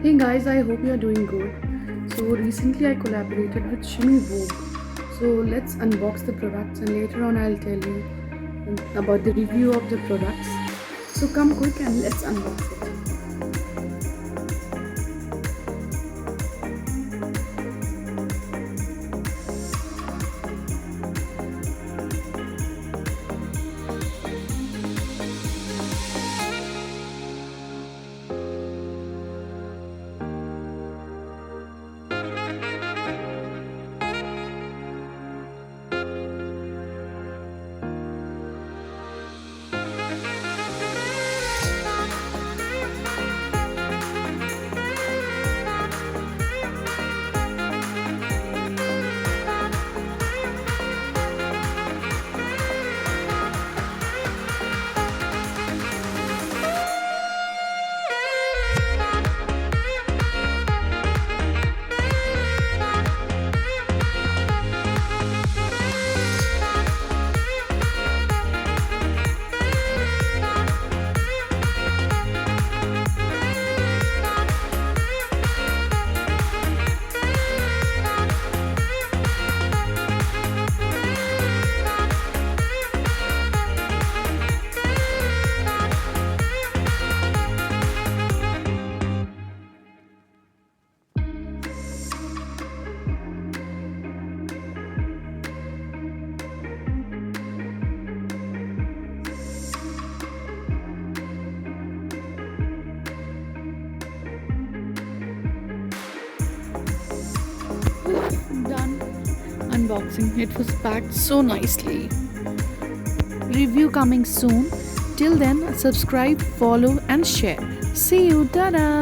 Hey guys, I hope you are doing good. So recently I collaborated with Ximivogue. So let's unbox the products and later on I'll tell you about the review of the products. So come quick and let's unbox it. Done unboxing. It was packed so nicely. Review coming soon. Till then, subscribe, follow, and share. See you. Tada!